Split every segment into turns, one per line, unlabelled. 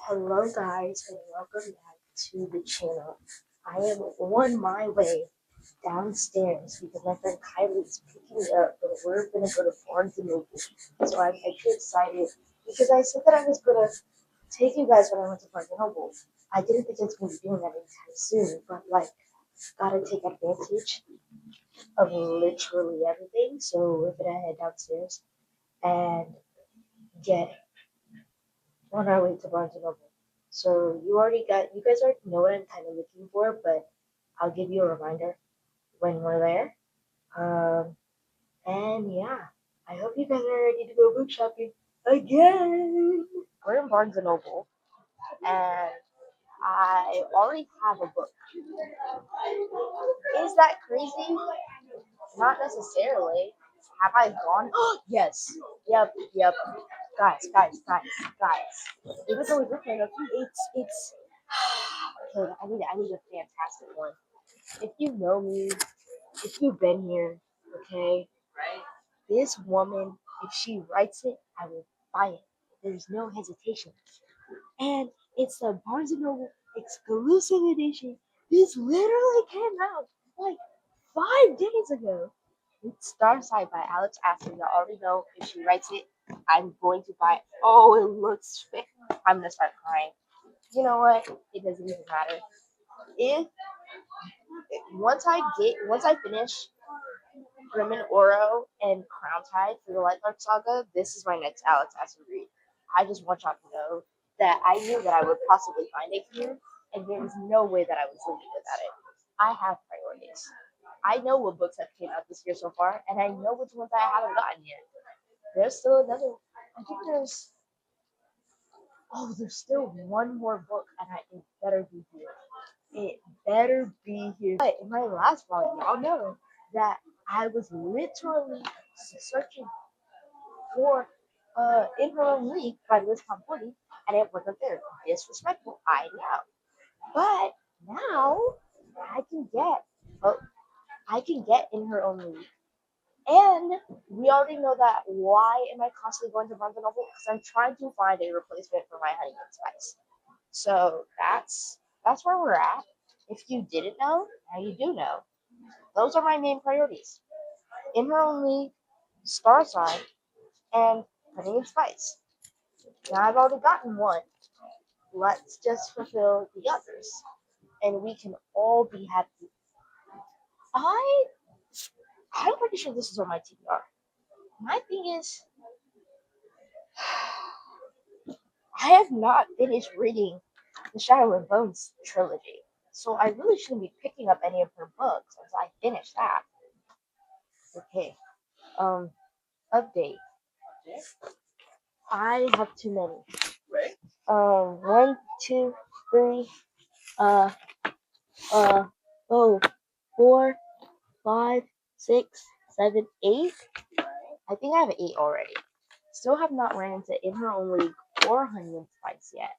Hello guys and welcome back to the channel. I am on my way downstairs because my friend Kylie is picking me up, but we're gonna go to Barnes and Noble. So I'm actually excited because I said that I was gonna take you guys when I went to Barnes and Noble. I didn't think it's gonna be doing that anytime soon, but like gotta take advantage of literally everything. So we're gonna head downstairs and get on our way to Barnes and Noble. So you guys already know what I'm kind of looking for, but I'll give you a reminder when we're there. Um, and yeah, I hope you guys are ready to go book shopping again. We're in Barnes and Noble, and I already have a book. Is that crazy? Not necessarily. Have I gone? Yes. Yep. Guys. Even though it's looking like it's okay, I need a fantastic one. If you know me, if you've been here, okay, this woman, if she writes it, I will buy it. There's no hesitation. And it's the Barnes and Noble exclusive edition. This literally came out like 5 days ago. It's Starside by Alex Ashley. I already know if she writes it, I'm going to buy it. Oh, it looks fit. I'm gonna start crying. You know what? It doesn't even matter. If once I finish Grim and Oro and Crown Tide for the Lightlark Saga, this is my next Alex Ashley read. I just want y'all to know that I knew that I would possibly find it here, and there was no way that I was leaving without it. I have priorities. I know what books have came out this year so far, and I know which ones I haven't gotten yet. There's still another. I think there's still one more book, and it better be here. It better be here. But in my last vlog, y'all know that I was literally searching for In Her Own League by Liz Company, and it wasn't there. Disrespectful, I know. But now I can get oh, I can get In Her Own League. And we already know that. Why am I constantly going to Barnes and Noble? Because I'm trying to find a replacement for my honey and spice. So that's where we're at. If you didn't know, now you do know. Those are my main priorities. In Her Own League, Star Sign, and honey and spice. Now I've already gotten one. Let's just fulfill the others, and we can all be happy. I I'm pretty sure this is on my TBR. My thing is, I have not finished reading the Shadow and Bones trilogy, so I really shouldn't be picking up any of her books once I finish that. Okay. Update. I have too many. One, two, three, uh, four, five, six, seven, eight. I think I have eight already. Still have not ran into In Her Own League or Honey and Spice yet.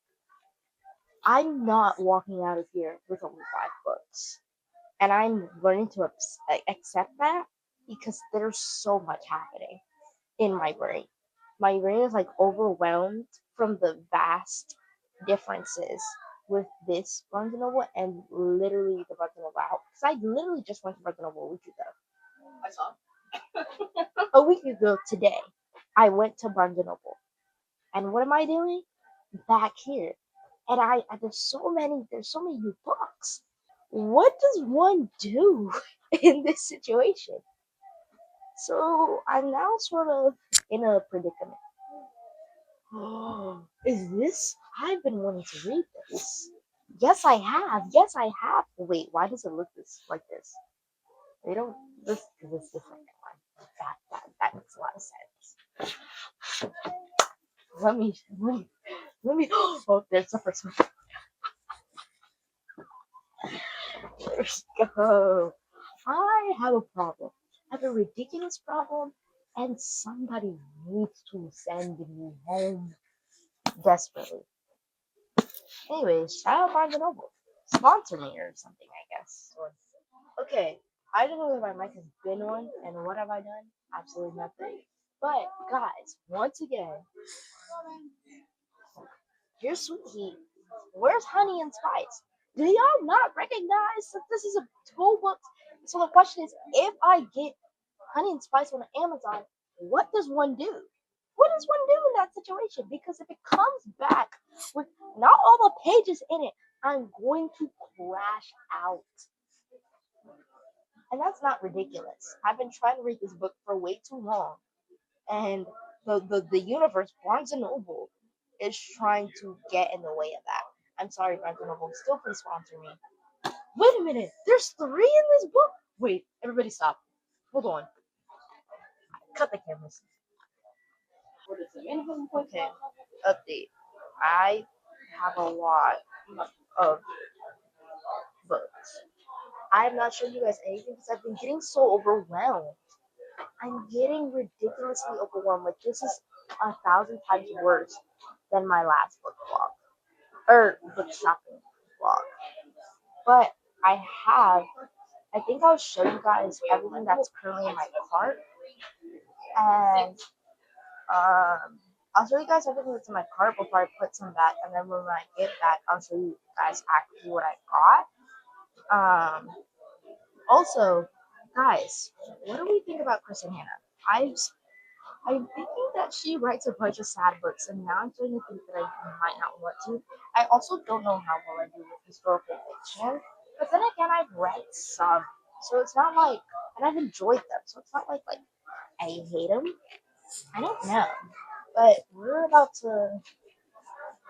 I'm not walking out of here with only 5 books. And I'm learning to accept that because there's so much happening in my brain. My brain is like overwhelmed from the vast differences with this Barnes and Noble and literally the Barnes and Noble out. Because I literally just went to Barnes and Noble a week ago. I saw. A week ago today, I went to Barnes and Noble. And what am I doing? Back here. And there's so many new books. What does one do in this situation? So I'm now sort of in a predicament. Is this? I've been wanting to read this. Yes, I have. Yes, I have. Wait, why does it look like this? They don't. This is the second one. That makes a lot of sense. Let me. Oh, there's the first one. Let's go. I have a problem. I have a ridiculous problem, and somebody needs to send me home desperately. Anyways, shout out Barnes and Noble. Sponsor me or something, I guess. Okay, I don't know where my mic has been on, and what have I done? Absolutely nothing. But, guys, once again, Here's Sweet Heat. Where's Honey and Spice? Do y'all not recognize that this is a two book? So the question is, if I get Honey and Spice on Amazon, what does one do? What does one do in that situation? Because if it comes back with not all the pages in it, I'm going to crash out. And that's not ridiculous. I've been trying to read this book for way too long. And the universe, Barnes and Noble, is trying to get in the way of that. I'm sorry, Barnes and Noble. Still please sponsor me. Wait a minute. There's 3 in this book? Wait, everybody stop. Hold on. Cut the cameras. Okay. Update. I have a lot of books. I'm not showing you guys anything because I've been getting so overwhelmed. I'm getting ridiculously overwhelmed. Like this is 1,000 times worse than my last book vlog or book shopping vlog. But I think I'll show you guys everything that's currently in my cart, and I'll show you guys everything that's in my cart before I put some back, and then when I get back, I'll show you guys actually what I got. Also, guys, what do we think about Chris and Hannah? I'm thinking that she writes a bunch of sad books, and now I'm starting to think that I might not want to. I also don't know how well I do with historical fiction, but then again, I've read some, so it's not like, and I've enjoyed them, so it's not like I hate them. I don't know, but we're about to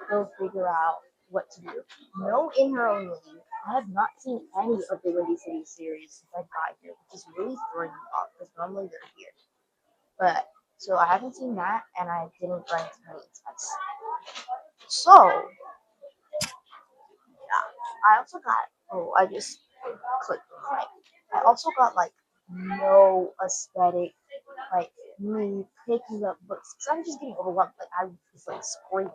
go figure out what to do. No In Her Own League. I have not seen any of the Windy City series since I got here, which is really throwing me off because normally they're here. But so I haven't seen that, and I didn't run into any expense. So yeah, I also got. Oh, I just clicked on like. I also got like no aesthetic, like me picking up books because I'm just getting overwhelmed. Like I was like screaming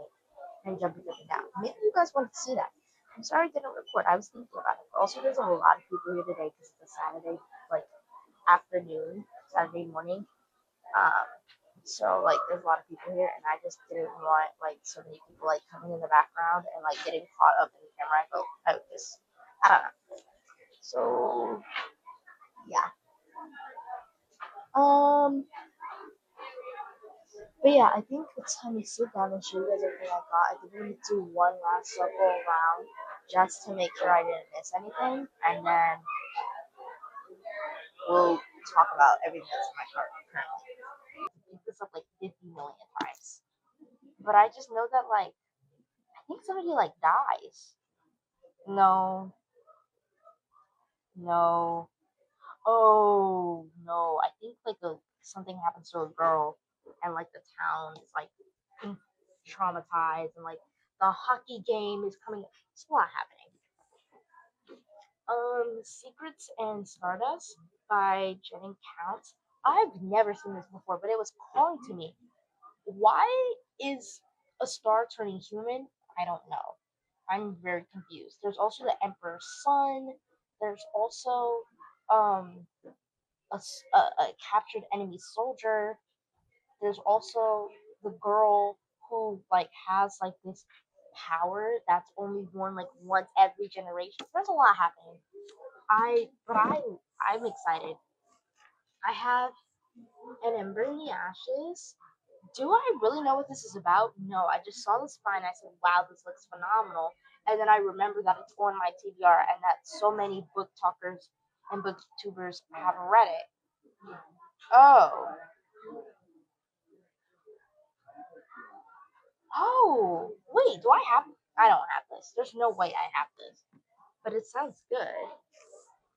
and jumping up and down. Maybe you guys wanted to see that. I'm sorry I didn't record. I was thinking about it. Also, there's a lot of people here today because it's a Saturday, like afternoon, Saturday morning. Um, so like there's a lot of people here, and I just didn't want like so many people like coming in the background and like getting caught up in the camera. I would just, I don't know. So yeah. Um, but yeah, I think it's time to sit down and show you guys everything I got. I think we're gonna do one last circle around just to make sure I didn't miss anything, and then we'll talk about everything that's in my cart currently. I picked this up like 50 million times, but I just know that like I think somebody like dies. No, no. Oh no, I think like something happens to a girl, and like the town is like traumatized, and like the hockey game is coming. There's a lot happening. Secrets and Stardust by Jenny Counts. I've never seen this before, but it was calling to me. Why is a star turning human? I don't know. I'm very confused. There's also the Emperor's Son. There's also um a captured enemy soldier. There's also the girl who like has like this power that's only born like once every generation. There's a lot happening. I'm excited. I have an Ember in the Ashes. Do I really know what this is about? No, I just saw the spine. I said, wow, this looks phenomenal. And then I remember that it's on my TBR and that so many book talkers and booktubers have read it. Oh, oh, wait, do I have? I don't have this. There's no way I have this. But it sounds good.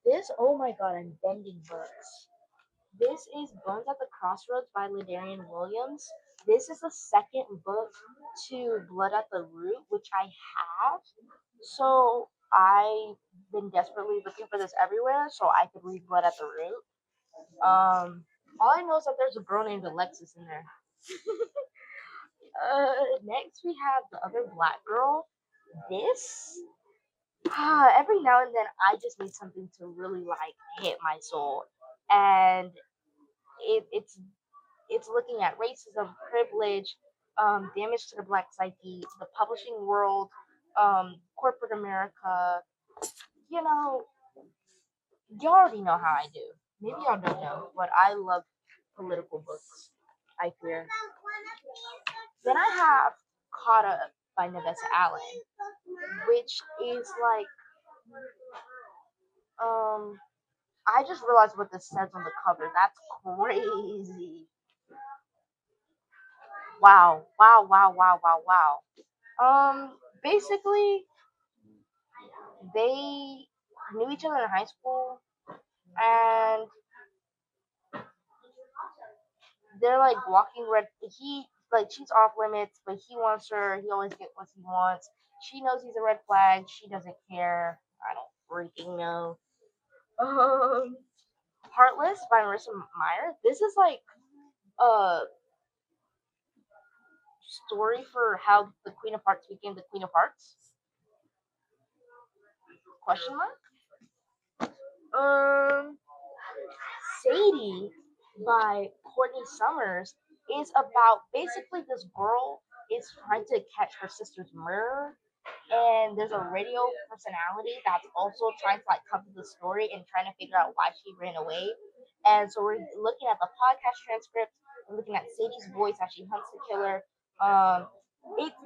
This, oh my god, I'm bending books. This is Bones at the Crossroads by Ladarian Williams. This is the second book to Blood at the Root, which I have. So I've been desperately looking for this everywhere so I could read Blood at the Root. All I know is that there's a girl named Alexis in there. Next we have the other black girl. This every now and then I just need something to really like hit my soul, and it's looking at racism, privilege, damage to the Black psyche, the publishing world, corporate America. You know, you already know how I do. Maybe y'all don't know, but I love political books. I fear. Then I have Caught Up by Nevessa Allen, which is like, um, I just realized what this says on the cover. That's crazy. Wow, wow, wow, wow, wow, wow. Basically, they knew each other in high school, and they're like walking red. He like she's off limits, but he wants her. He always gets what he wants. She knows he's a red flag. She doesn't care. I don't freaking know. Um, Heartless by Marissa Meyer. This is like a story for how the Queen of Hearts became the Queen of Hearts? Question mark. Um, Sadie by Courtney Summers is about basically this girl is trying to catch her sister's murder, and there's a radio personality that's also trying to like cover the story and trying to figure out why she ran away. And so we're looking at the podcast transcript, we're looking at Sadie's voice as she hunts the killer.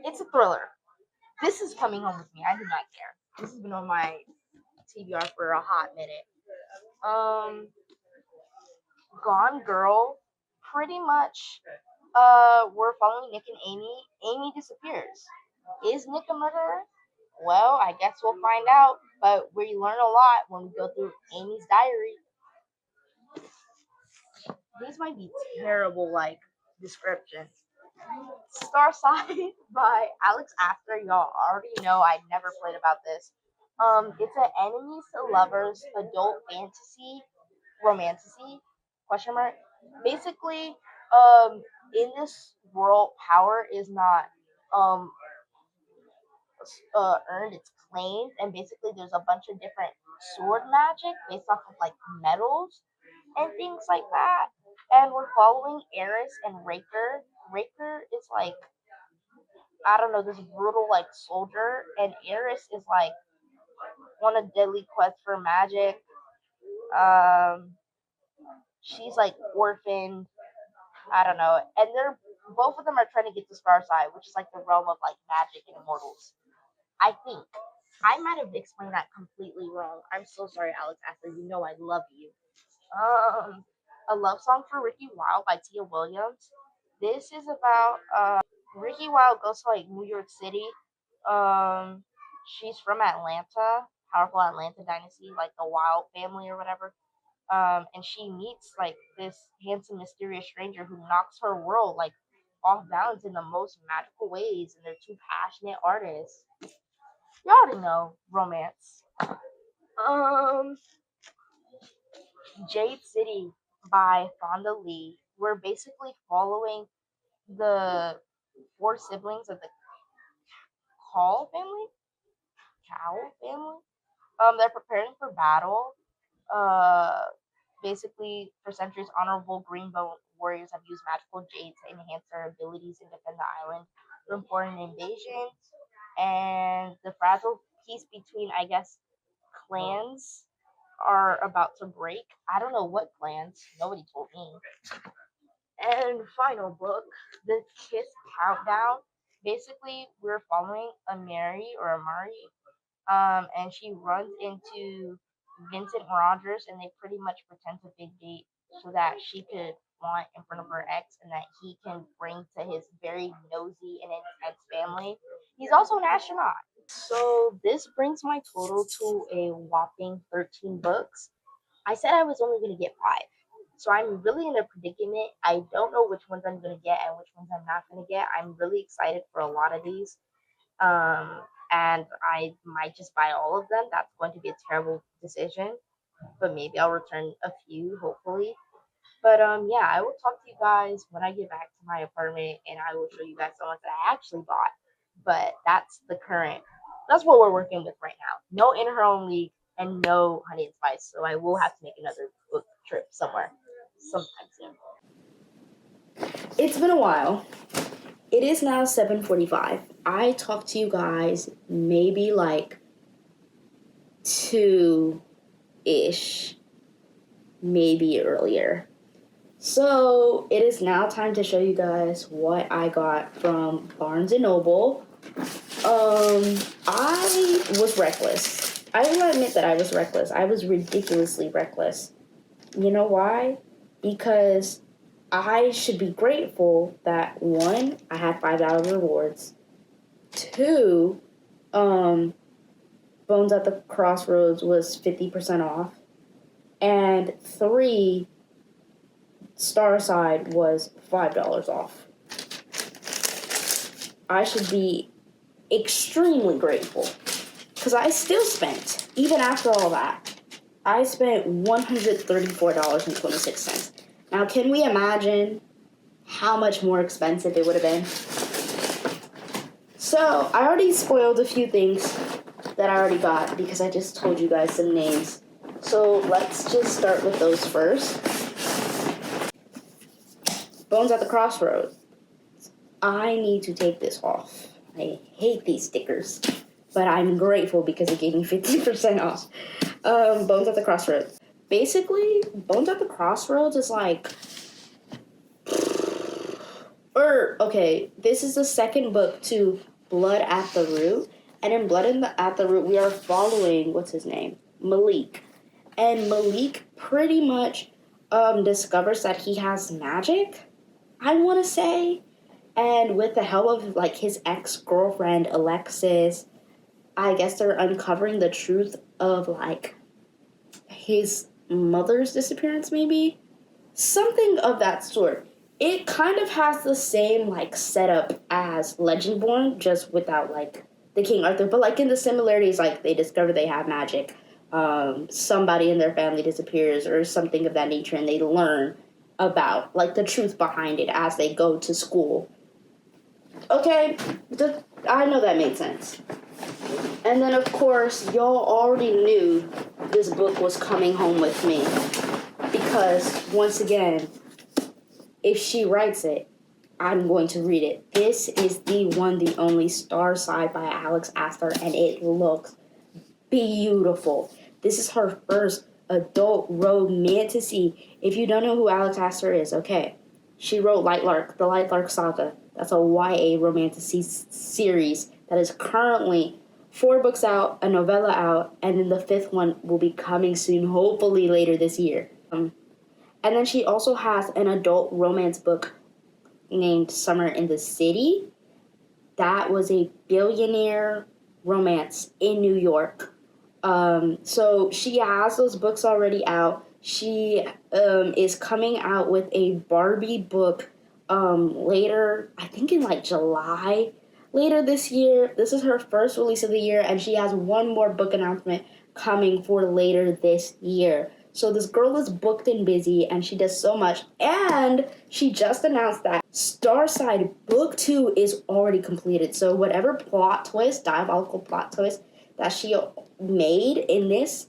It's a thriller. This is coming home with me. I do not care. This has been on my TBR for a hot minute. Gone Girl, pretty much. We're following Nick and Amy. Amy disappears. Is Nick a murderer? Well, I guess we'll find out. But we learn a lot when we go through Amy's diary. These might be terrible, like descriptions. Star Sign by Alex After. Y'all already know I never played about this. It's an enemies to lovers adult fantasy romantasy question mark. Basically, in this world, power is not um earned; it's claimed, and basically, there's a bunch of different sword magic based off of like metals and things like that. And we're following Eris and Raker. Raker is like, I don't know, this brutal like soldier, and Eris is like on a deadly quest for magic. Um, she's like orphaned. I don't know, and they're both of them are trying to get to Starside, which is like the realm of like magic and immortals. I think I might have explained that completely wrong. I'm so sorry, Alex. After you know I love you. A love song for Ricky Wilde by Tia Williams. This is about Ricky Wilde goes to like New York City. Um, she's from Atlanta, powerful Atlanta dynasty, like the Wilde family or whatever. And she meets like this handsome, mysterious stranger who knocks her world like off balance in the most magical ways, and they're two passionate artists. You already know romance. Um, Jade City by Fonda Lee. We're basically following the four siblings of the Call family, Cow family. They're preparing for battle. Uh, Basically, for centuries, honorable Greenbow warriors have used magical jade to enhance their abilities and defend the island from foreign invasions. And the fragile peace between, I guess, clans are about to break. I don't know what clans. Nobody told me. And final book, The Kiss Countdown. Basically, we're following Amari, and she runs into Vincent Rogers, and they pretty much pretend to big date so that she could flaunt in front of her ex, and that he can bring to his very nosy and intense family. He's also an astronaut. So this brings my total to a whopping 13 books. I said I was only going to get 5. So I'm really in a predicament. I don't know which ones I'm going to get and which ones I'm not going to get. I'm really excited for a lot of these. And I might just buy all of them. That's going to be a terrible decision, but maybe I'll return a few, hopefully. But yeah, I will talk to you guys when I get back to my apartment, and I will show you guys the ones that I actually bought. But that's the current. That's what we're working with right now. No In Her Own League and no Honey and Spice. So I will have to make another book trip somewhere sometime soon. It's been a while.
it is now 7:45. I talked to you guys maybe like 2-ish, maybe earlier. So it is now time to show you guys what I got from Barnes & Noble. I was reckless. I will admit that I was reckless. I was ridiculously reckless. You know why? Because I should be grateful that, one, I had $5 rewards. 2, Bones at the Crossroads was 50% off. And 3, Starside was $5 off. I should be extremely grateful. Because I still spent, even after all that, I spent $134.26. Now, can we imagine how much more expensive it would have been? So, I already spoiled a few things that I already got because I just told you guys some names. So, let's just start with those first. Bones at the Crossroads. I need to take this off. I hate these stickers, but I'm grateful because it gave me 50% off. Bones at the Crossroads. Basically, Bones at the Crossroads is like... okay, this is the second book to Blood at the Root. And in at the Root, we are following, what's his name? Malik. And Malik pretty much discovers that he has magic, I want to say. And with the help of, like, his ex-girlfriend, Alexis, I guess they're uncovering the truth of, like, his mother's disappearance, maybe? Something of that sort. It kind of has the same, like, setup as Legendborn, just without, like, the King Arthur. But, like, in the similarities, like, they discover they have magic. Somebody in their family disappears or something of that nature, and they learn about, like, the truth behind it as they go to school. Okay, I know that made sense. And then, of course, y'all already knew this book was coming home with me. Because, once again, if she writes it, I'm going to read it. This is the one, the only Starside by Alex Astor, and it looks beautiful. This is her first adult romantasy. If you don't know who Alex Astor is, okay. She wrote Lightlark, the Lightlark Saga. That's a YA romantasy series that is currently 4 books out, a novella out, and then the 5th one will be coming soon, hopefully later this year. And then she also has an adult romance book named Summer in the City. That was a billionaire romance in New York. So she has those books already out. She is coming out with a Barbie book later, I think in like July, later this year. This is her first release of the year, and she has one more book announcement coming for later this year. So this girl is booked and busy, and she does so much. And she just announced that Starside Book 2 is already completed. So whatever diabolical plot twist that she made in this,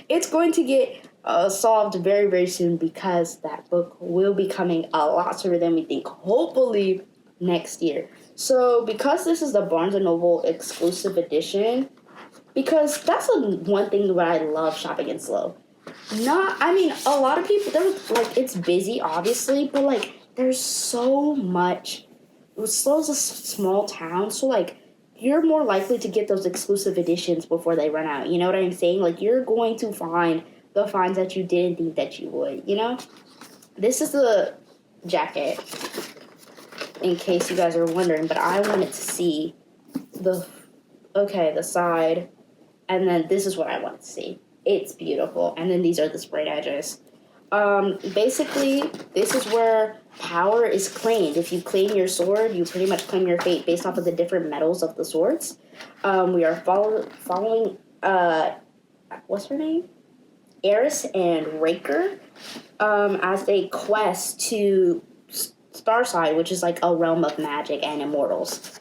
it's going to get solved very, very soon because that book will be coming a lot sooner than we think. Hopefully next year. So because this is the Barnes & Noble exclusive edition, because that's one thing that I love shopping in Slo. A lot of people, it's busy, obviously, but, like, there's so much. Slo's a small town, so, like, you're more likely to get those exclusive editions before they run out. You know what I'm saying? Like, you're going to find the finds that you didn't think that you would, you know? This is the jacket, in case you guys are wondering, but I wanted to see the side, and then this is what I wanted to see. It's beautiful. And then these are the sprayed edges. Basically, this is where power is claimed. If you claim your sword, you pretty much claim your fate based off of the different metals of the swords. We are following, what's her name? Eris and Raker, as they quest to Starside, which is like a realm of magic and immortals.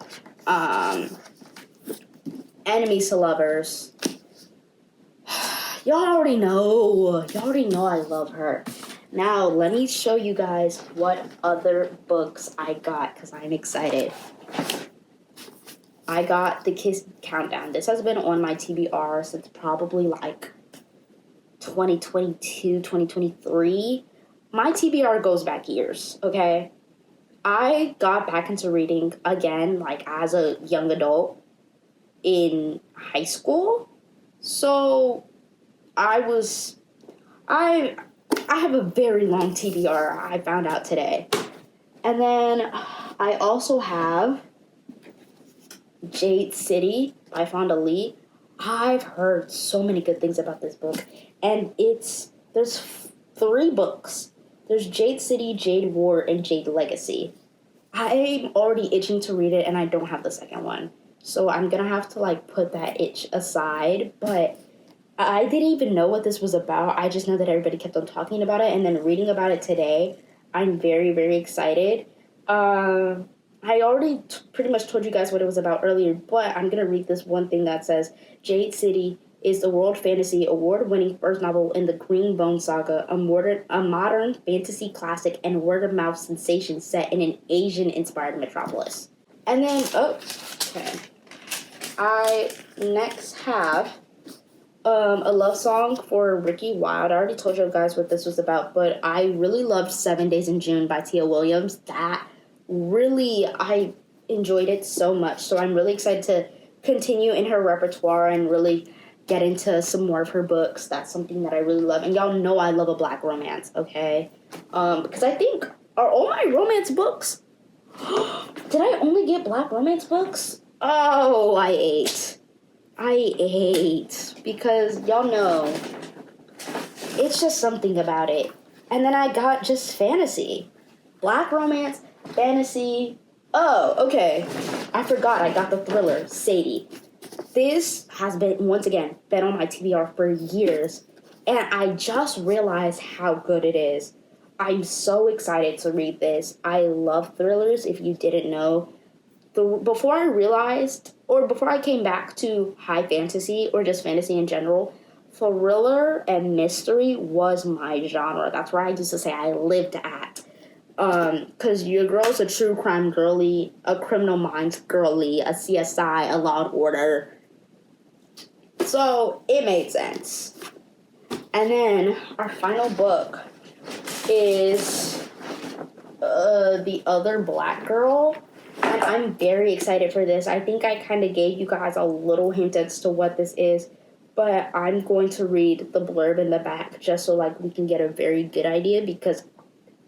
Enemies to lovers. Y'all already know I love her. Now, let me show you guys what other books I got because I'm excited. I got the Kiss Countdown. This has been on my TBR since probably like 2022, 2023. My TBR goes back years, okay? I got back into reading again, like as a young adult in high school. So I have a very long TBR, I found out today. And then I also have Jade City by Fonda Lee. I've heard so many good things about this book. And there's 3 books. There's Jade City, Jade War, and Jade Legacy. I'm already itching to read it, and I don't have the second one. So I'm going to have to, like, put that itch aside. But I didn't even know what this was about. I just know that everybody kept on talking about it. And then reading about it today, I'm very, very excited. I already pretty much told you guys what it was about earlier, but I'm going to read this one thing that says, Jade City is the World Fantasy Award-winning first novel in the Green Bone Saga, a modern fantasy classic and word-of-mouth sensation set in an Asian-inspired metropolis. And then, I next have a love song for Ricky Wilde. I already told you guys what this was about, but I really loved 7 Days in June by Tia Williams. I enjoyed it so much. So I'm really excited to continue in her repertoire and really get into some more of her books. That's something that I really love. And y'all know I love a black romance, okay? Because I think, are all my romance books? Did I only get black romance books? Oh, I ate. Because y'all know, it's just something about it. And then I got just fantasy. Black romance, fantasy. Oh, okay. I forgot I got the thriller, Sadie. This has been, once again, been on my TBR for years. And I just realized how good it is. I'm so excited to read this. I love thrillers, if you didn't know. Before I came back to high fantasy, or just fantasy in general, thriller and mystery was my genre. That's where I used to say I lived at. Because your girl's a true crime girly, a criminal minds girly, a CSI, a Law and Order. So, it made sense. And then, our final book is The Other Black Girl. And I'm very excited for this. I think I kind of gave you guys a little hint as to what this is. But I'm going to read the blurb in the back just so like we can get a very good idea, because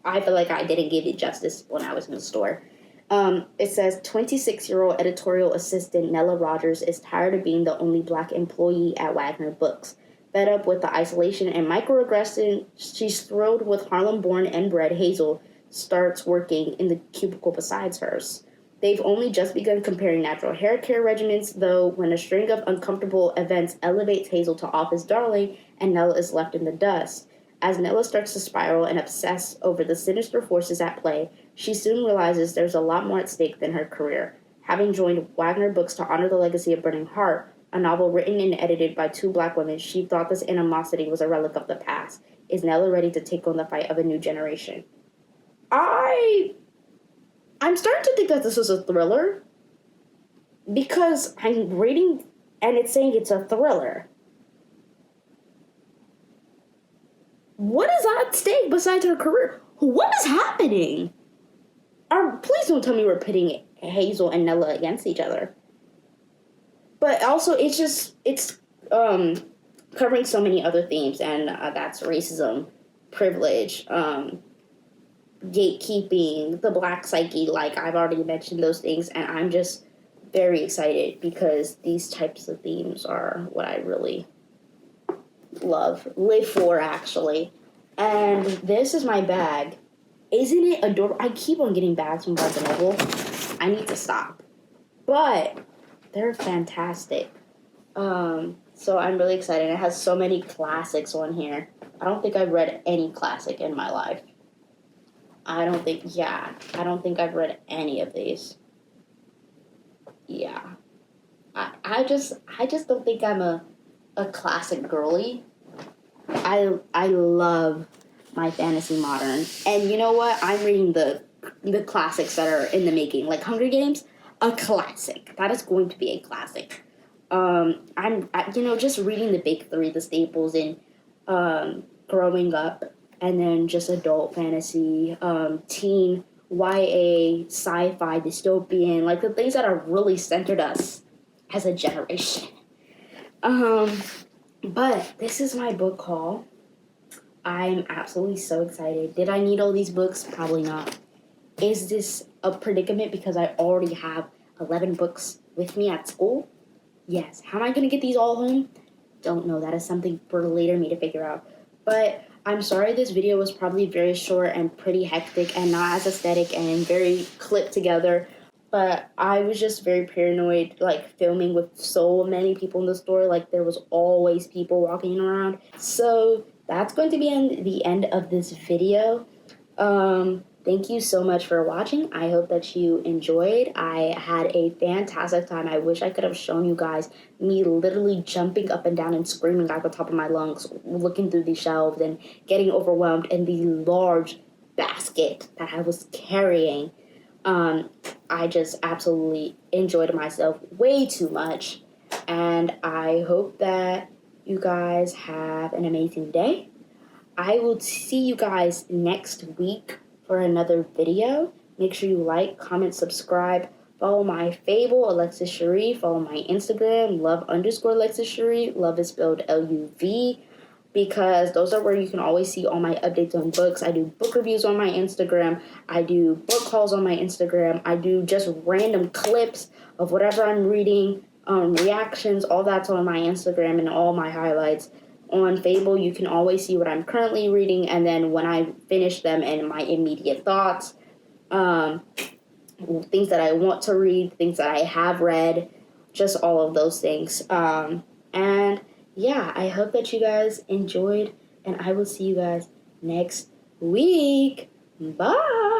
I feel like I didn't give it justice when I was in the store. It says, 26-year-old editorial assistant Nella Rogers is tired of being the only black employee at Wagner Books. Fed up with the isolation and microaggression, she's thrilled with Harlem-born and bred Hazel starts working in the cubicle beside hers. They've only just begun comparing natural hair care regimens, though, when a string of uncomfortable events elevates Hazel to office darling and Nella is left in the dust. As Nella starts to spiral and obsess over the sinister forces at play, she soon realizes there's a lot more at stake than her career. Having joined Wagner Books to honor the legacy of Burning Heart, a novel written and edited by 2 black women, she thought this animosity was a relic of the past. Is Nella ready to take on the fight of a new generation? I'm starting to think that this is a thriller, because I'm reading and it's saying it's a thriller. What is at stake besides her career? What is happening? Please don't tell me we're pitting Hazel and Nella against each other. But also, it's covering so many other themes, and that's racism, privilege, gatekeeping, the black psyche, like I've already mentioned those things, and I'm just very excited because these types of themes are what I really live for, actually. And this is my bag. Isn't it adorable? I keep on getting bags from Barnes & Noble. I need to stop. But they're fantastic. So I'm really excited. It has so many classics on here. I don't think I've read any classic in my life. I don't think I've read any of these. Yeah. I just don't think I'm a classic girly. I love my fantasy modern. And you know what? I'm reading the classics that are in the making, like Hunger Games, a classic. That is going to be a classic. Just reading the big three, the staples in growing up, and then just adult fantasy, teen, YA, sci-fi, dystopian, like the things that are really centered us as a generation. But this is my book haul. I'm absolutely so excited. Did I need all these books? Probably not. Is this a predicament because I already have 11 books with me at school? Yes. How am I going to get these all home? Don't know. That is something for later me to figure out. But I'm sorry this video was probably very short and pretty hectic and not as aesthetic and very clipped together. But I was just very paranoid, like, filming with so many people in the store. Like, there was always people walking around. So that's going to be the end of this video. Thank you so much for watching. I hope that you enjoyed. I had a fantastic time. I wish I could have shown you guys me literally jumping up and down and screaming at the top of my lungs, looking through these shelves and getting overwhelmed in the large basket that I was carrying. I just absolutely enjoyed myself way too much. And I hope that you guys have an amazing day. I will see you guys next week for another video. Make sure you like, comment, subscribe. Follow my Fable, Alexis Cherie. Follow my Instagram, love_Alexis Cherie. Love is spelled LUV. Because those are where you can always see all my updates on books. I do book reviews on my Instagram. I do book hauls on my Instagram. I do just random clips of whatever I'm reading, reactions, all that's on my Instagram and all my highlights. On Fable, you can always see what I'm currently reading, and then when I finish them and my immediate thoughts, things that I want to read, things that I have read, just all of those things. And yeah, I hope that you guys enjoyed, and I will see you guys next week. Bye!